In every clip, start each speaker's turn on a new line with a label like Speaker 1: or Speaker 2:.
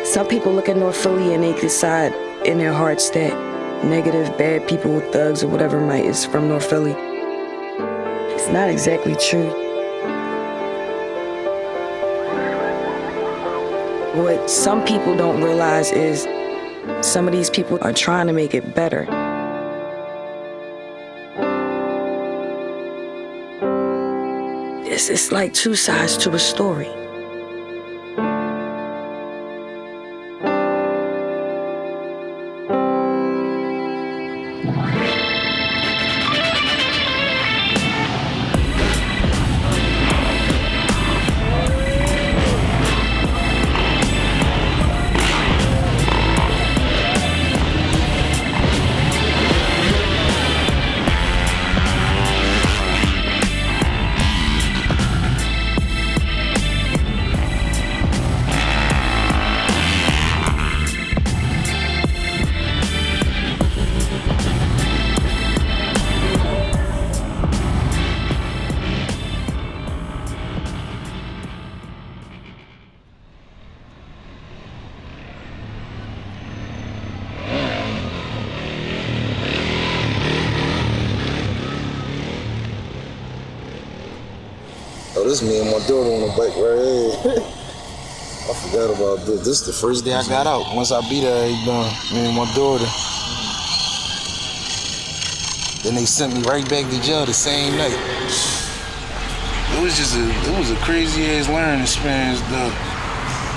Speaker 1: Some people look at North Philly and they decide in their hearts that negative, bad people, thugs, or whatever might is from North Philly. It's not exactly true. What some people don't realize is some of these people are trying to make it better. It's like two sides to a story.
Speaker 2: Oh, this is me and my daughter on the bike right here. I forgot about this. This is the first day I got out. Once I beat her, me and my daughter. Then they sent me right back to jail the same night. It was a crazy ass learning experience though.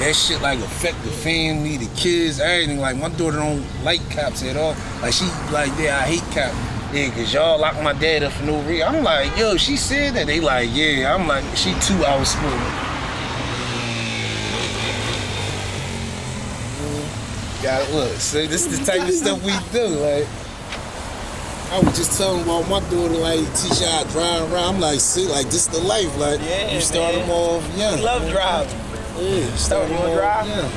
Speaker 2: That shit like affect the family, the kids, everything. Like my daughter don't like cops at all. Like she like, yeah, I hate cops. Yeah, cause y'all locked my dad up for no reason. I'm like, yo, she said that. They like, yeah. I'm like, she too outspoken. Got it. Look, see, this is the type of stuff we do. Like, I was just telling about my daughter, like, teach her how to drive around. I'm like, see, like, this is the life. Like,
Speaker 3: yeah,
Speaker 2: you start them off young.
Speaker 3: We love driving.
Speaker 2: Yeah, start them off
Speaker 3: drive?
Speaker 2: young.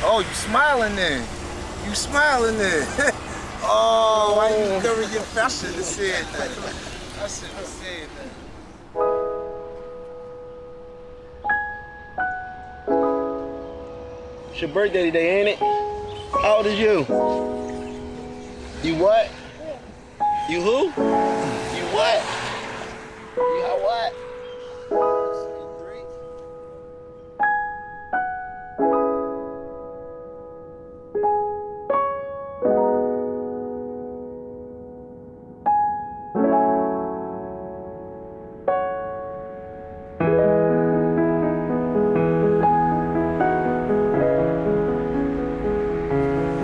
Speaker 3: Oh, you smiling then? You smiling then? Oh, why you cover your face? I should have said that. I should have said that. It's your birthday today, ain't it? How old is you? You what? You who? You what? You how what?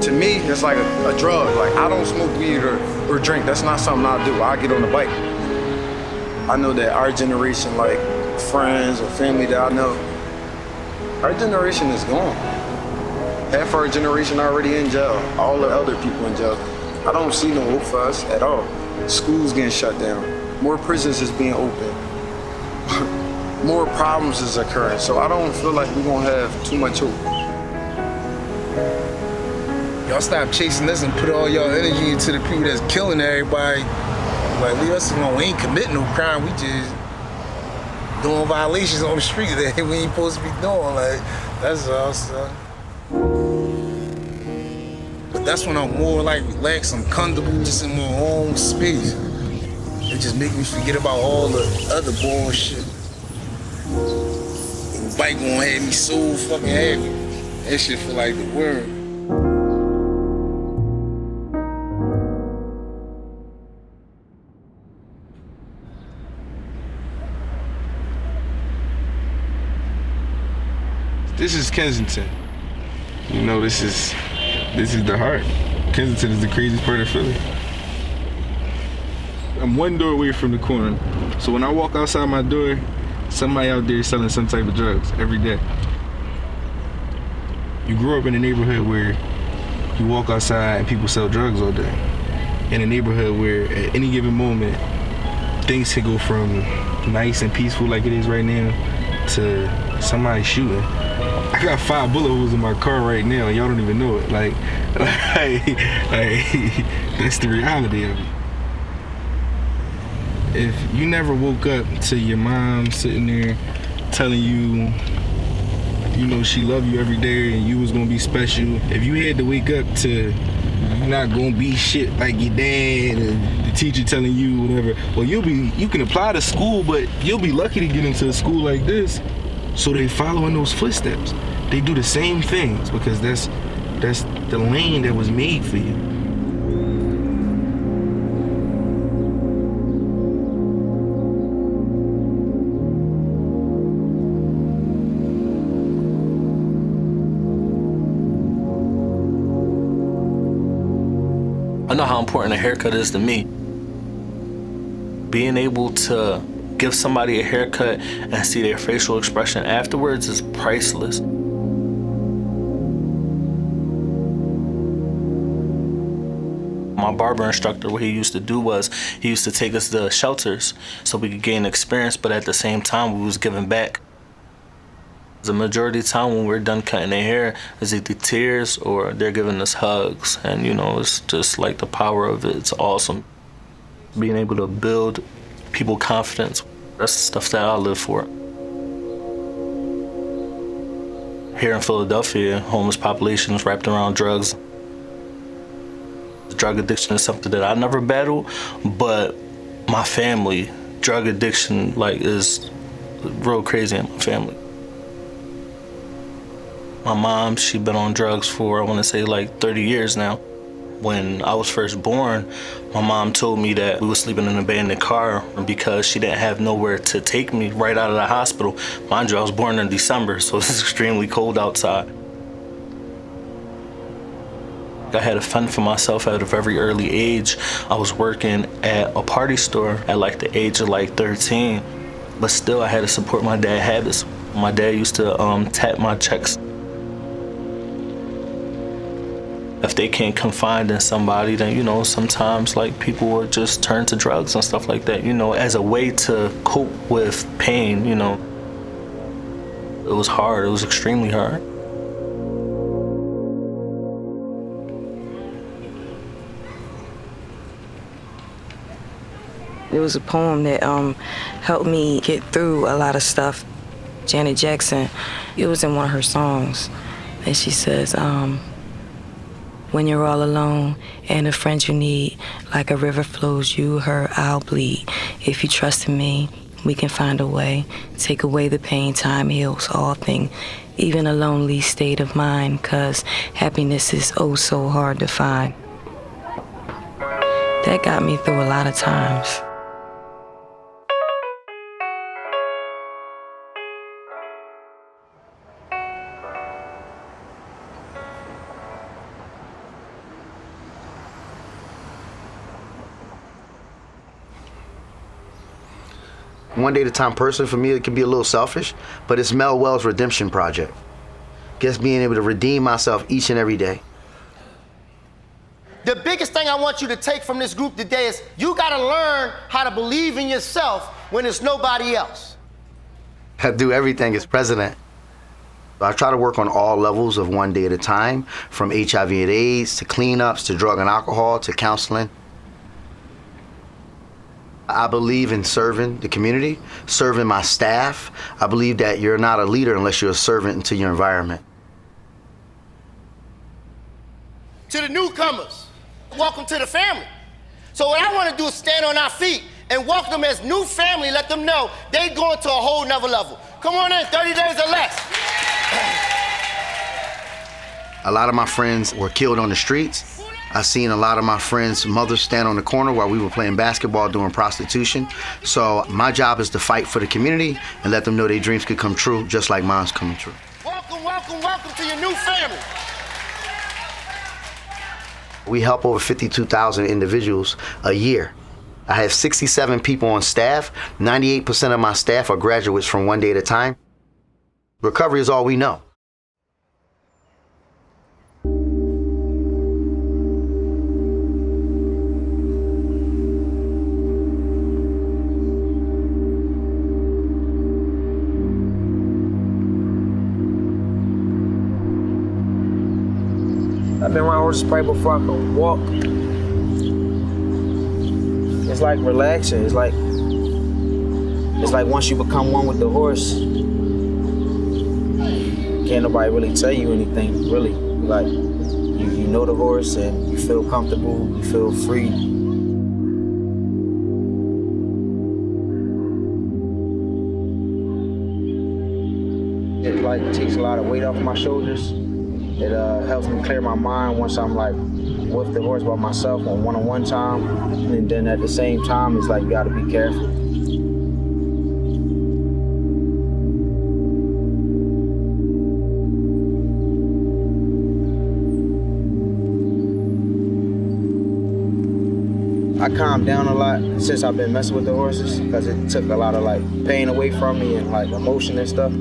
Speaker 2: To me, it's like a drug. Like, I don't smoke weed or drink. That's not something I do. I get on the bike. I know that our generation, like friends or family that I know, our generation is gone. Half our generation already in jail. All the elder people in jail. I don't see no hope for us at all. Schools getting shut down. More prisons is being opened. More problems is occurring. So I don't feel like we're gonna have too much hope.
Speaker 3: Y'all stop chasing us and put all y'all energy into the people that's killing everybody. Like, leave us alone. We ain't committing no crime. We just doing violations on the street that we ain't supposed to be doing. Like, that's all, son. But that's when I'm more like relaxed, I'm comfortable, just in my own space. It just make me forget about all the other bullshit. The bike gonna have me so fucking happy. That shit feel like the world.
Speaker 4: This is Kensington. You know, this is the heart. Kensington is the craziest part of Philly. I'm one door away from the corner. So when I walk outside my door, somebody out there selling some type of drugs every day. You grew up in a neighborhood where you walk outside and people sell drugs all day. In a neighborhood where at any given moment, things could go from nice and peaceful like it is right now to somebody shooting. I got 5 bullet holes in my car right now and y'all don't even know it. Like that's the reality of it. If you never woke up to your mom sitting there telling you you know, she loved you every day and you was gonna be special. If you had to wake up to you're not gonna be shit like your dad and the teacher telling you whatever, well, you can apply to school, but you'll be lucky to get into a school like this. So they follow in those footsteps. They do the same things because that's the lane that was made for you.
Speaker 5: I know how important a haircut is to me. Being able to give somebody a haircut and see their facial expression afterwards is priceless. My barber instructor, what he used to do was he used to take us to shelters so we could gain experience, but at the same time we was giving back. The majority of the time when we're done cutting their hair, is either tears or they're giving us hugs. And you know, it's just like the power of it, it's awesome. Being able to build people confidence, that's the stuff that I live for. Here in Philadelphia, homeless population is wrapped around drugs. Drug addiction is something that I never battled, but my family, drug addiction is real crazy in my family. My mom, she been on drugs for, I want to say 30 years now. When I was first born, my mom told me that we were sleeping in an abandoned car because she didn't have nowhere to take me right out of the hospital. Mind you, I was born in December, so it's extremely cold outside. I had to fend for myself at a very early age. I was working at a party store at the age of 13, but still I had to support my dad's habits. My dad used to tap my checks. If they can't confide in somebody, then, you know, sometimes people would just turn to drugs and stuff like that, you know, as a way to cope with pain, you know. It was hard, it was extremely hard.
Speaker 1: There was a poem that helped me get through a lot of stuff. Janet Jackson, it was in one of her songs, and she says, when you're all alone and the friends you need, like a river flows you, her, I'll bleed. If you trust in me, we can find a way. Take away the pain, time heals all things, even a lonely state of mind, 'cause happiness is oh so hard to find. That got me through a lot of times.
Speaker 6: One day at a time person, for me, it can be a little selfish, but it's Mel Wells' redemption project. Just being able to redeem myself each and every day.
Speaker 7: The biggest thing I want you to take from this group today is you gotta learn how to believe in yourself when there's nobody else.
Speaker 6: I do everything as president. I try to work on all levels of one day at a time, from HIV and AIDS to cleanups to drug and alcohol to counseling. I believe in serving the community, serving my staff. I believe that you're not a leader unless you're a servant into your environment.
Speaker 7: To the newcomers, welcome to the family. So what I want to do is stand on our feet and welcome them as new family, let them know they going to a whole nother level. Come on in, 30 days or less.
Speaker 6: A lot of my friends were killed on the streets. I've seen a lot of my friends' mothers stand on the corner while we were playing basketball doing prostitution. So my job is to fight for the community and let them know their dreams could come true, just like mine's coming true.
Speaker 7: Welcome, welcome, welcome to your new family.
Speaker 6: We help over 52,000 individuals a year. I have 67 people on staff. 98% of my staff are graduates from One Day at a Time. Recovery is all we know.
Speaker 8: I've been around horses probably before I could walk. It's like relaxing. It's like once you become one with the horse, you can't nobody really tell you anything, really. Like, you know the horse and you feel comfortable, you feel free. It like takes a lot of weight off my shoulders. It helps me clear my mind once I'm like with the horse by myself on one-on-one time. And then at the same time, it's like you gotta be careful. I calmed down a lot since I've been messing with the horses because it took a lot of like pain away from me and like emotion and stuff.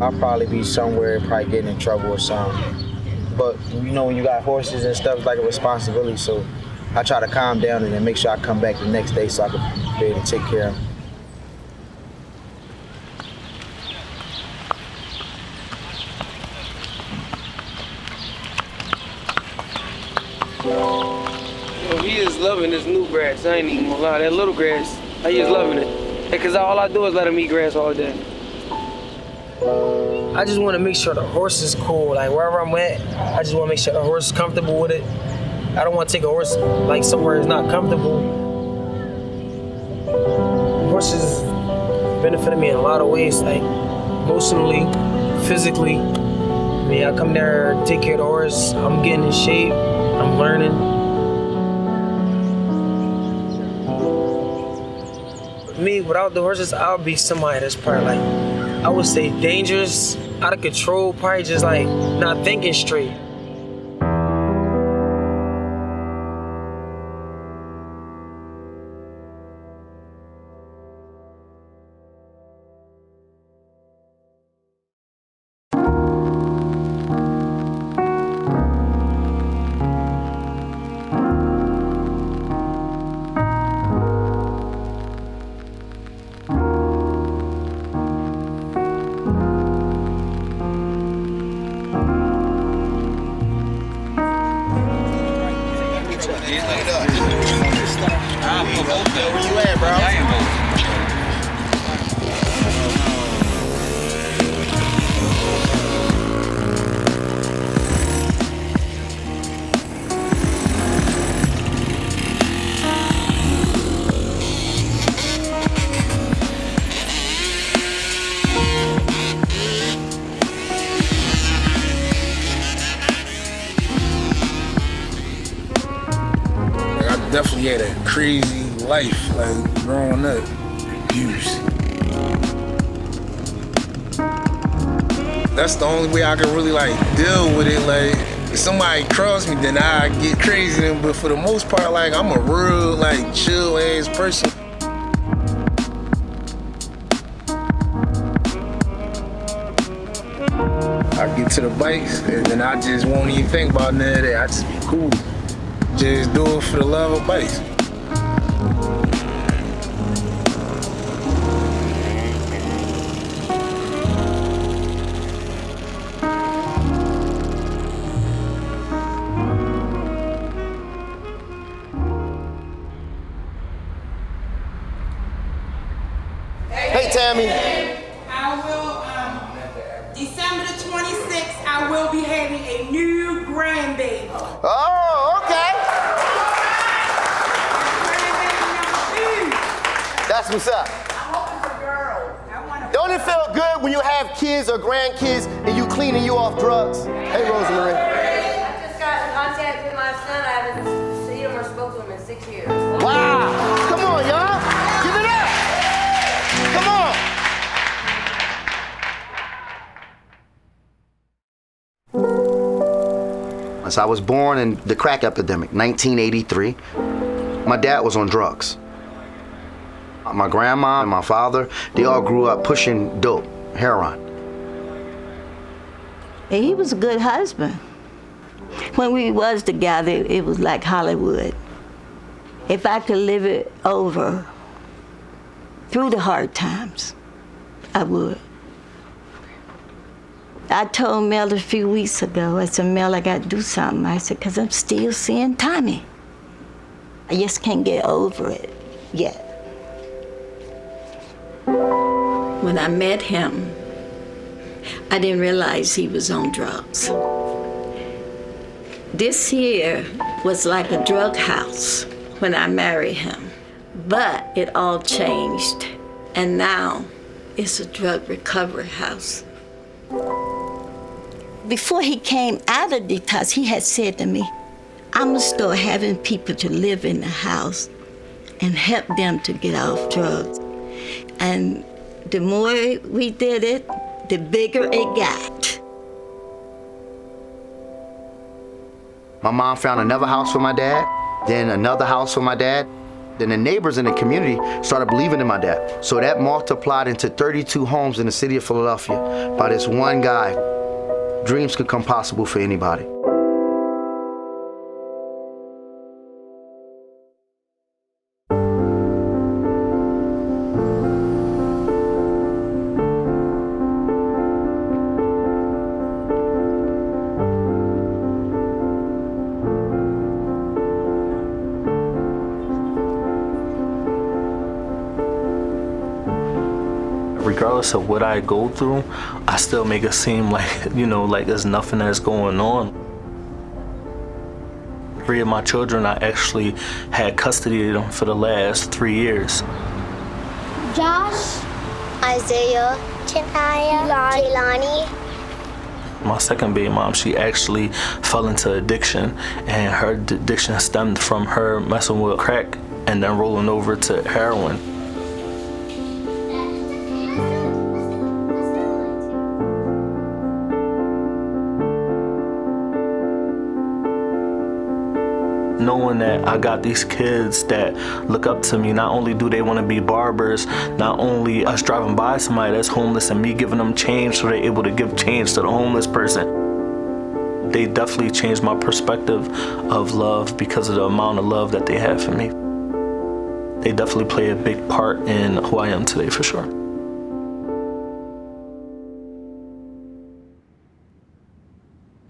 Speaker 8: I'll probably be somewhere, probably getting in trouble or something. But you know, when you got horses and stuff, it's like a responsibility. So I try to calm down and then make sure I come back the next day so I can be able to take care of them.
Speaker 9: He is loving this new grass. I ain't even gonna lie. That little grass, he is loving it. Because all I do is let him eat grass all day. I just want to make sure the horse is cool. Like wherever I'm at, I just want to make sure the horse is comfortable with it. I don't want to take a horse like somewhere it's not comfortable. Horses benefited me in a lot of ways, like emotionally, physically. I mean, I come there, take care of the horse. I'm getting in shape. I'm learning. Me, without the horses, I'll be somebody that's probably like, I would say dangerous, out of control, probably just like not thinking straight.
Speaker 7: Where you at, bro?
Speaker 3: Definitely had a crazy life, like growing up, abuse. That's the only way I can really like deal with it. Like if somebody cross me, then I get crazy. Then, but for the most part, like I'm a real like chill ass person. I get to the bikes and then I just won't even think about none of that. I just be cool. Just do it for the love of bikes.
Speaker 7: Hey, Tammy.
Speaker 10: I will, December the 26th, I will be having a new grandbaby.
Speaker 7: Oh, okay. That's what's up.
Speaker 10: I hope it's a girl.
Speaker 7: Don't it feel good when you have kids or grandkids and you cleaning you off drugs? Hey, Rosemary.
Speaker 11: I just got in contact with my son. I haven't seen him or spoke to him in 6 years.
Speaker 7: Wow. Come on, y'all. Give it up. Come on.
Speaker 6: So I was born in the crack epidemic, 1983. My dad was on drugs. My grandma and my father, they all grew up pushing dope, heroin.
Speaker 12: He was a good husband. When we was together, it was like Hollywood. If I could live it over through the hard times, I would. I told Mel a few weeks ago, I said, Mel, I got to do something. I said, because I'm still seeing Tommy. I just can't get over it yet. When I met him, I didn't realize he was on drugs. This here was like a drug house when I married him, but it all changed, and now it's a drug recovery house. Before he came out of detox, he had said to me, I'm gonna start having people to live in the house and help them to get off drugs. And the more we did it, the bigger it got.
Speaker 6: My mom found another house for my dad, then another house for my dad. Then the neighbors in the community started believing in my dad. So that multiplied into 32 homes in the city of Philadelphia by this one guy. Dreams could come possible for anybody.
Speaker 5: Regardless of what I go through, I still make it seem like, like there's nothing that's going on. 3 of my children, I actually had custody of them for the last 3 years.
Speaker 13: Josh, Isaiah, Chintaya, Jelani.
Speaker 5: My second baby mom, she actually fell into addiction, and her addiction stemmed from her messing with crack and then rolling over to heroin. Knowing that I got these kids that look up to me, not only do they want to be barbers, not only us driving by somebody that's homeless and me giving them change so they're able to give change to the homeless person. They definitely changed my perspective of love because of the amount of love that they have for me. They definitely play a big part in who I am today, for sure.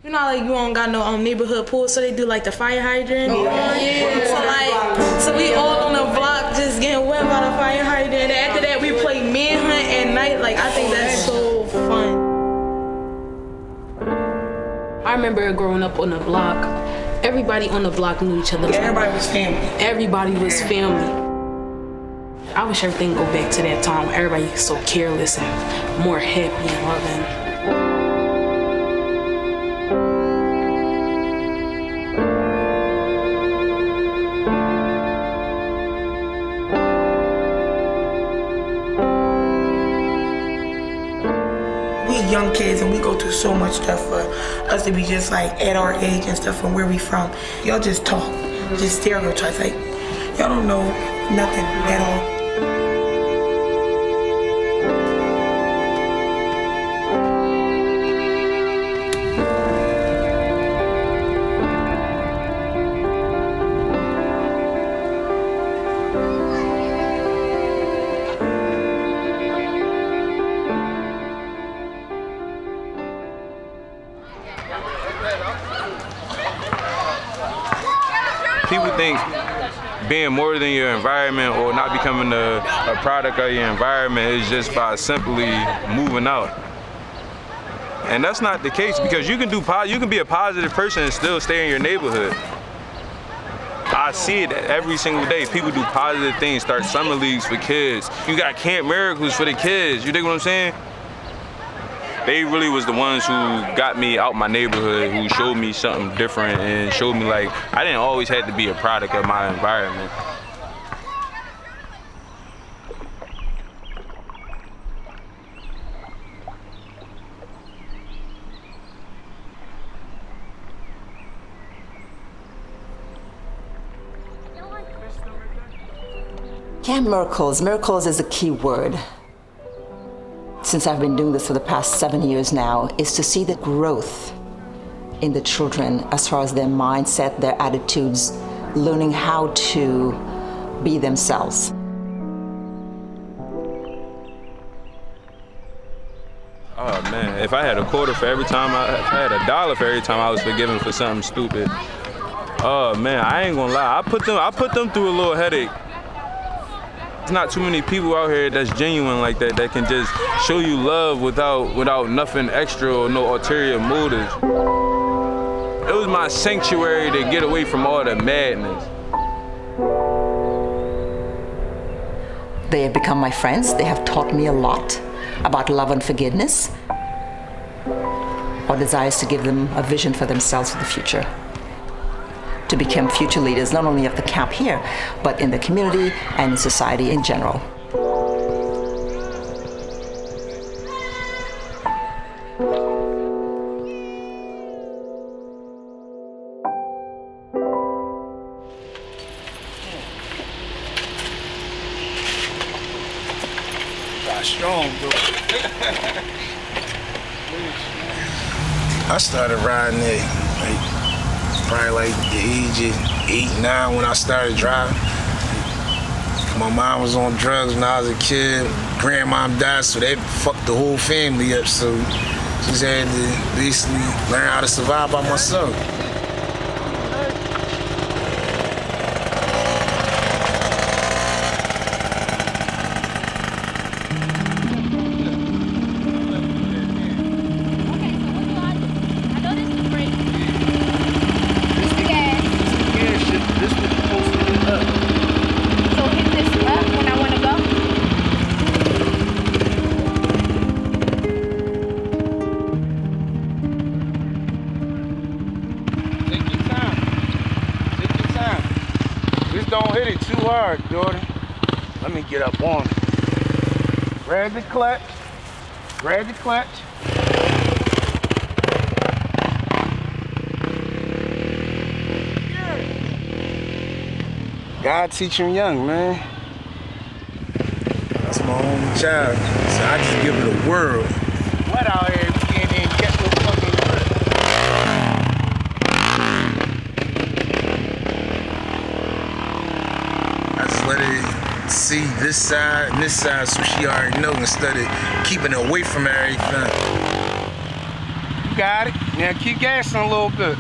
Speaker 14: You know, like you don't got no neighborhood pool, so they do like the fire hydrant. Yeah. So we all on the block just getting wet by the fire hydrant. And after that, we play manhunt at night. Like I think that's so fun.
Speaker 15: I remember growing up on the block. Everybody on the block knew each other.
Speaker 14: Yeah, everybody was family.
Speaker 15: Everybody was family. I wish everything go back to that time where everybody was so careless and more happy and loving.
Speaker 14: Young kids, and we go through so much stuff for us to be just like at our age and stuff from where we from. Y'all just talk, just stereotypes. Like y'all don't know nothing at all.
Speaker 16: People think being more than your environment or not becoming a product of your environment is just by simply moving out. And that's not the case, because you can be a positive person and still stay in your neighborhood. I see it every single day. People do positive things, start summer leagues for kids. You got Camp Miracles for the kids. You dig what I'm saying? They really was the ones who got me out my neighborhood, who showed me something different and showed me like I didn't always have to be a product of my environment.
Speaker 17: Camp Miracles. Miracles is a key word. Since I've been doing this for the past 7 years now, is to see the growth in the children as far as their mindset, their attitudes, learning how to be themselves.
Speaker 16: Oh man, if I had a quarter for every time, if I had $1 for every time I was forgiven for something stupid. Oh man, I ain't gonna lie, I put them through a little headache. There's not too many people out here that's genuine like that, that can just show you love without nothing extra or no ulterior motives. It was my sanctuary to get away from all the madness.
Speaker 17: They have become my friends. They have taught me a lot about love and forgiveness. Our desire is to give them a vision for themselves for the future, to become future leaders, not only of the camp here, but in the community and in society in general.
Speaker 3: Strong, bro. I started riding at probably like the age of 8, 9 when I started driving. My mom was on drugs when I was a kid. Grandmom died, so that fucked the whole family up. So just had to basically learn how to survive by myself. Don't hit it too hard, daughter. Let me get up on it. Grab the clutch. Grab the clutch. God teach him young, man. That's my only child. So I just give it a whirl. What out here? We can't even catch no fucking grip. Let her see this side and this side so she already know instead of keeping her away from everything. You got it. Now keep gassing a little bit.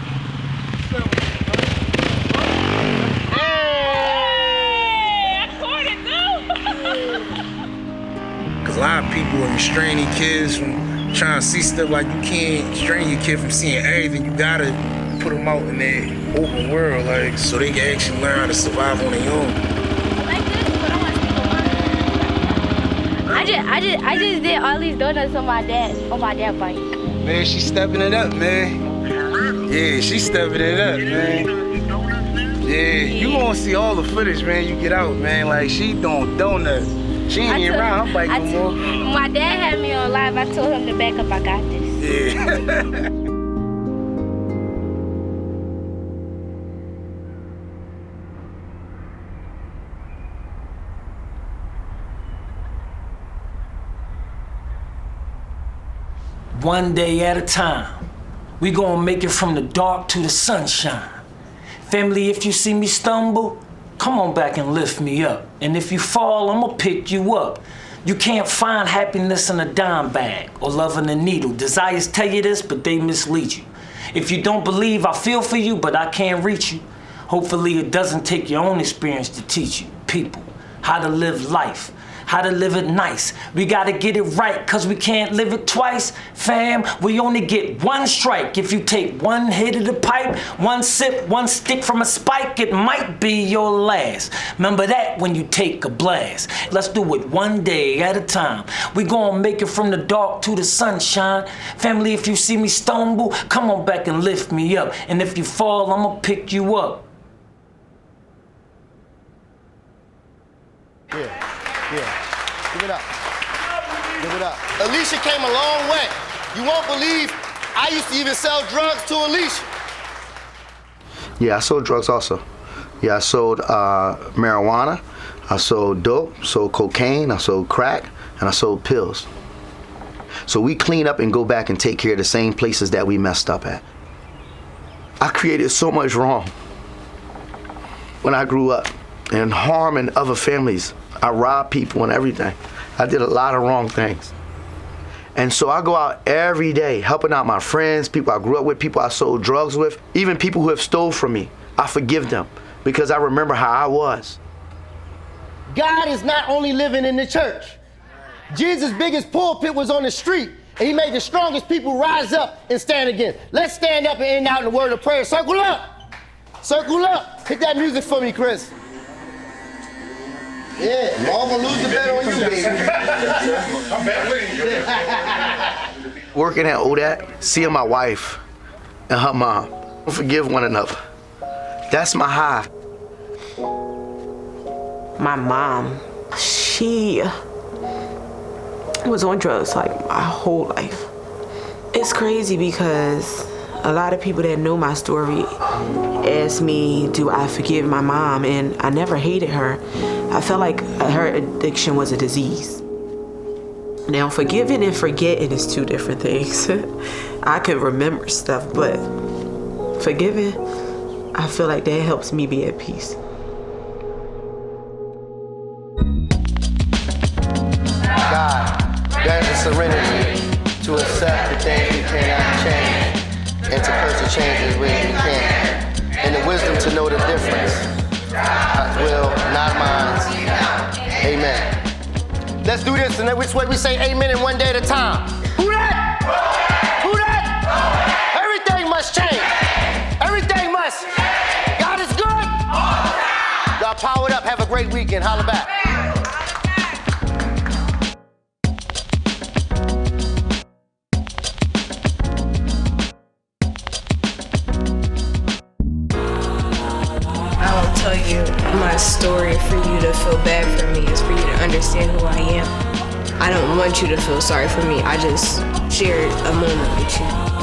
Speaker 3: Hey! I caught it too! Because a lot of people are restraining kids from trying to see stuff like you can't restrain your kid from seeing everything. You gotta put them out in that open world, like, so they can actually learn how to survive on their own.
Speaker 11: I just did all these donuts on my dad's bike.
Speaker 3: Man, she's stepping it up, man. Yeah, she's stepping it up, man. Yeah, you gonna see all the footage, man, you get out, man. Like, she doing donuts. She ain't even around her bike no more.
Speaker 11: My dad had me on live. I told him to back up. I got this.
Speaker 3: Yeah.
Speaker 18: One day at a time. We gonna make it from the dark to the sunshine. Family, if you see me stumble, come on back and lift me up. And if you fall, I'ma pick you up. You can't find happiness in a dime bag or love in a needle. Desires tell you this, but they mislead you. If you don't believe, I feel for you, but I can't reach you. Hopefully it doesn't take your own experience to teach you, people, how to live life. How to live it nice. We gotta get it right, cause we can't live it twice. Fam, we only get one strike. If you take one hit of the pipe, one sip, one stick from a spike, it might be your last. Remember that when you take a blast. Let's do it one day at a time. We gonna make it from the dark to the sunshine. Family, if you see me stumble, come on back and lift me up. And if you fall, I'ma pick you up.
Speaker 7: Yeah, give it up. Give it up. Alicia came a long way. You won't believe I used to even sell drugs to Alicia.
Speaker 6: Yeah, I sold drugs also. Yeah, I sold marijuana, I sold dope, sold cocaine, I sold crack, and I sold pills. So we clean up and go back and take care of the same places that we messed up at. I created so much wrong when I grew up and harming other families. I robbed people and everything. I did a lot of wrong things. And so I go out every day helping out my friends, people I grew up with, people I sold drugs with, even people who have stole from me. I forgive them because I remember how I was.
Speaker 7: God is not only living in the church. Jesus' biggest pulpit was on the street, and he made the strongest people rise up and stand again. Let's stand up and end out in the word of prayer. Circle up. Circle up. Hit that music for me, Chris. Yeah, Mom gonna lose the bet on you, baby. I'm bet with you.
Speaker 6: Working at ODAT, seeing my wife and her mom forgive one another. That's my high.
Speaker 15: My mom, she was on drugs like my whole life. It's crazy because a lot of people that know my story ask me, do I forgive my mom? And I never hated her. I felt like her addiction was a disease. Now, forgiving and forgetting is two different things. I can remember stuff, but forgiving, I feel like that helps me be at peace.
Speaker 7: God, grant us serenity to accept the things we cannot change and to pursue changes which we can, and the wisdom to know the difference. God's will, not mine. Amen. Let's do this, and which way we say amen in one day at a time. Who that? Who that? Everything must change. Everything must. God is good. Y'all powered up. Have a great weekend. Holla back.
Speaker 19: I will tell you my story for you to feel bad for me is for you to understand who I am. I don't want you to feel sorry for me. I just shared a moment with you.